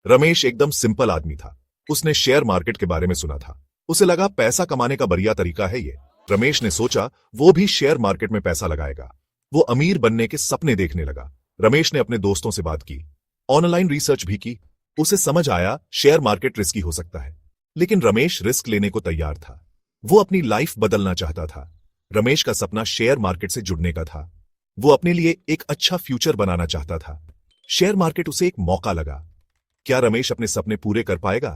रमेश एकदम सिंपल आदमी था। उसने शेयर मार्केट के बारे में सुना था। उसे लगा पैसा कमाने का बढ़िया तरीका है ये। रमेश ने सोचा वो भी शेयर मार्केट में पैसा लगाएगा। वो अमीर बनने के सपने देखने लगा। रमेश ने अपने दोस्तों से बात की, ऑनलाइन रिसर्च भी की। उसे समझ आया शेयर मार्केट रिस्की हो सकता है, लेकिन रमेश रिस्क लेने को तैयार था। वो अपनी लाइफ बदलना चाहता था। रमेश का सपना शेयर मार्केट से जुड़ने का था। वो अपने लिए एक अच्छा फ्यूचर बनाना चाहता था। शेयर मार्केट उसे एक मौका लगा। क्या रमेश अपने सपने पूरे कर पाएगा?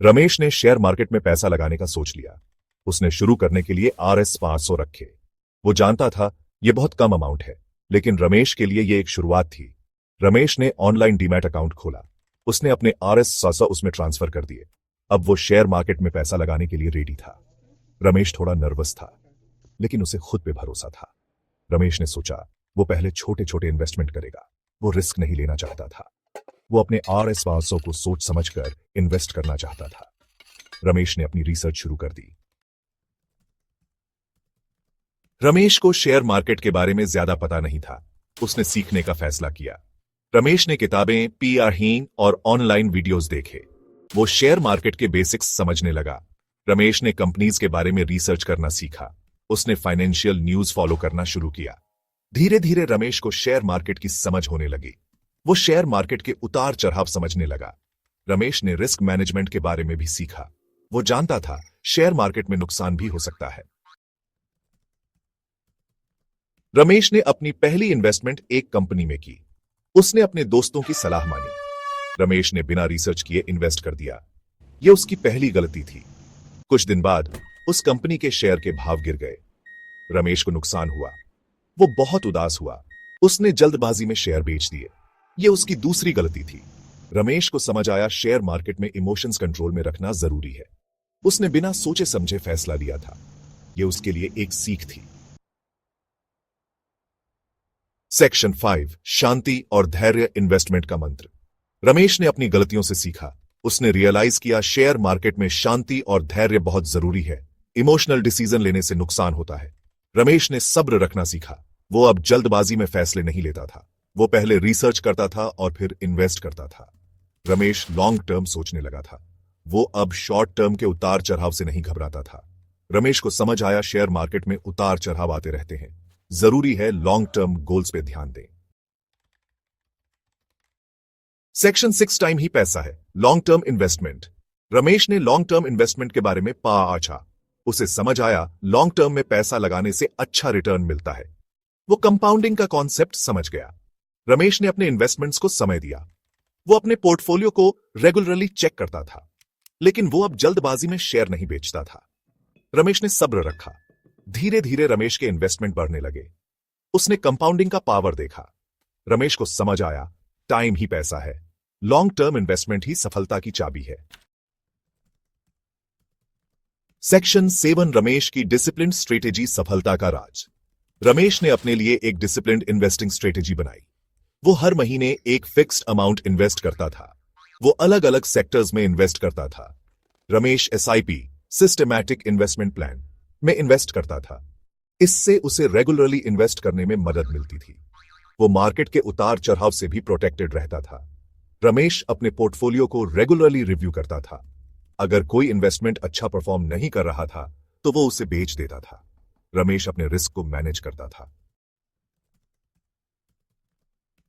रमेश ने शेयर मार्केट में पैसा लगाने का सोच लिया। उसने शुरू करने के लिए RS 500 रखे। वो जानता था यह बहुत कम अमाउंट है, लेकिन रमेश के लिए यह एक शुरुआत थी। रमेश ने ऑनलाइन डीमैट अकाउंट खोला। उसने अपने RS 100 उसमें ट्रांसफर कर दिए। अब वो शेयर मार्केट में पैसा लगाने के लिए रेडी था। रमेश थोड़ा नर्वस था, लेकिन उसे खुद पे भरोसा था। रमेश ने सोचा वो पहले छोटे छोटे इन्वेस्टमेंट करेगा। वो रिस्क नहीं लेना चाहता था। वो अपने RS 500 को सोच समझकर इन्वेस्ट करना चाहता था। रमेश ने अपनी रिसर्च शुरू कर दी। रमेश को शेयर मार्केट के बारे में ज्यादा पता नहीं था। उसने सीखने का फैसला किया। रमेश ने किताबें, PR और ऑनलाइन वीडियोस देखे। वो शेयर मार्केट के बेसिक्स समझने लगा। रमेश ने कंपनीज के बारे में रिसर्च करना सीखा। उसने फाइनेंशियल न्यूज फॉलो करना शुरू किया। धीरे धीरे रमेश को शेयर मार्केट की समझ होने लगी। वो शेयर मार्केट के उतार चढ़ाव समझने लगा। रमेश ने रिस्क मैनेजमेंट के बारे में भी सीखा। वो जानता था शेयर मार्केट में नुकसान भी हो सकता है। रमेश ने अपनी पहली इन्वेस्टमेंट एक कंपनी में की। उसने अपने दोस्तों की सलाह मानी। रमेश ने बिना रिसर्च किए इन्वेस्ट कर दिया। यह उसकी पहली गलती थी। कुछ दिन बाद उस कंपनी के शेयर के भाव गिर गए। रमेश को नुकसान हुआ। वो बहुत उदास हुआ। उसने जल्दबाजी में शेयर बेच दिए। यह उसकी दूसरी गलती थी। रमेश को समझ आया शेयर मार्केट में इमोशंस कंट्रोल में रखना जरूरी है। उसने बिना सोचे समझे फैसला लिया था। यह उसके लिए एक सीख थी। सेक्शन 5, शांति और धैर्य इन्वेस्टमेंट का मंत्र। रमेश ने अपनी गलतियों से सीखा। उसने रियलाइज किया शेयर मार्केट में शांति और धैर्य बहुत जरूरी है। इमोशनल डिसीजन लेने से नुकसान होता है। रमेश ने सब्र रखना सीखा। वो अब जल्दबाजी में फैसले नहीं लेता था। वो पहले रिसर्च करता था और फिर इन्वेस्ट करता था। रमेश लॉन्ग टर्म सोचने लगा था। वो अब शॉर्ट टर्म के उतार चढ़ाव से नहीं घबराता था। रमेश को समझ आया शेयर मार्केट में उतार चढ़ाव आते रहते हैं। जरूरी है लॉन्ग टर्म गोल्स पे ध्यान दें। सेक्शन 6, टाइम ही पैसा है, लॉन्ग टर्म इन्वेस्टमेंट। रमेश ने लॉन्ग टर्म इन्वेस्टमेंट के बारे में पढ़ा। उसे समझ आया लॉन्ग टर्म में पैसा लगाने से अच्छा रिटर्न मिलता है। वो कंपाउंडिंग का कॉन्सेप्ट समझ गया। रमेश ने अपने इन्वेस्टमेंट्स को समय दिया। वो अपने पोर्टफोलियो को रेगुलरली चेक करता था, लेकिन वो अब जल्दबाजी में शेयर नहीं बेचता था। रमेश ने सब्र रखा। धीरे धीरे रमेश के इन्वेस्टमेंट बढ़ने लगे। उसने कंपाउंडिंग का पावर देखा। रमेश को समझ आया टाइम ही पैसा है, लॉन्ग टर्म इन्वेस्टमेंट ही सफलता की चाबी है। सेक्शन 7, रमेश की डिसिप्लिन स्ट्रेटेजी सफलता का राज। रमेश ने अपने लिए एक डिसिप्लिन्ड इन्वेस्टिंग स्ट्रेटेजी बनाई। वो हर महीने एक फिक्स्ड अमाउंट इन्वेस्ट करता था। वो अलग अलग सेक्टर्स में इन्वेस्ट करता था। Ramesh SIP, systematic investment plan, में इन्वेस्ट करता था। इससे उसे रेगुलरली इन्वेस्ट करने में मदद मिलती थी। वो मार्केट के उतार चढ़ाव से भी प्रोटेक्टेड रहता था। रमेश अपने पोर्टफोलियो को रेगुलरली रिव्यू करता था। अगर कोई इन्वेस्टमेंट अच्छा परफॉर्म नहीं कर रहा था तो वो उसे बेच देता था। रमेश अपने रिस्क को मैनेज करता था।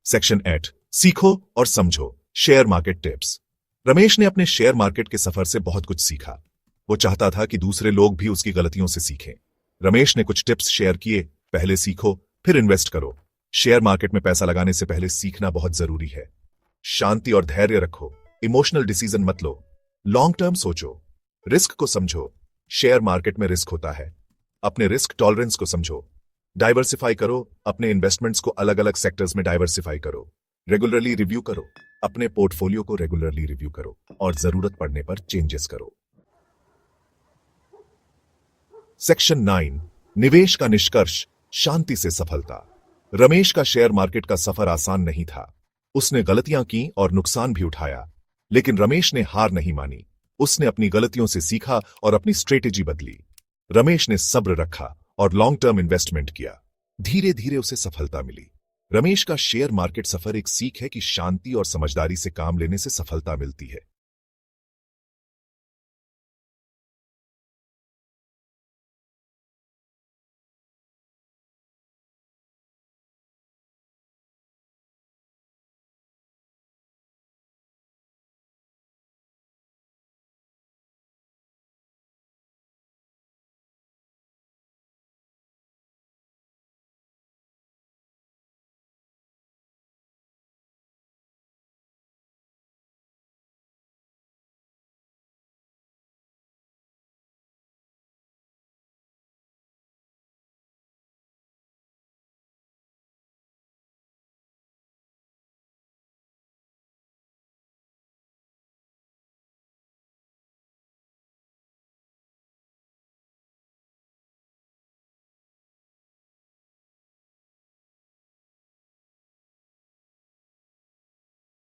सेक्शन 8, सीखो और समझो, शेयर मार्केट टिप्स। रमेश ने अपने शेयर मार्केट के सफर से बहुत कुछ सीखा। वो चाहता था कि दूसरे लोग भी उसकी गलतियों से सीखें। रमेश ने कुछ टिप्स शेयर किए। पहले सीखो, फिर इन्वेस्ट करो। शेयर मार्केट में पैसा लगाने से पहले सीखना बहुत जरूरी है। शांति और धैर्य रखो। इमोशनल डिसीजन मत लो। लॉन्ग टर्म सोचो। रिस्क को समझो। शेयर मार्केट में रिस्क होता है। अपने रिस्क टॉलरेंस को समझो। डाइवर्सिफाई करो। अपने इन्वेस्टमेंट्स को अलग अलग सेक्टर्स में डाइवर्सिफाई करो। रेगुलरली रिव्यू करो। अपने पोर्टफोलियो को रेगुलरली रिव्यू करो और जरूरत पड़ने पर चेंजेस करो। सेक्शन 9, निवेश का निष्कर्ष, शांति से सफलता। रमेश का शेयर मार्केट का सफर आसान नहीं था। उसने गलतियां की और नुकसान भी उठाया, लेकिन रमेश ने हार नहीं मानी। उसने अपनी गलतियों से सीखा और अपनी स्ट्रेटेजी बदली। रमेश ने सब्र रखा और लॉन्ग टर्म इन्वेस्टमेंट किया। धीरे धीरे उसे सफलता मिली। रमेश का शेयर मार्केट सफर एक सीख है कि शांति और समझदारी से काम लेने से सफलता मिलती है।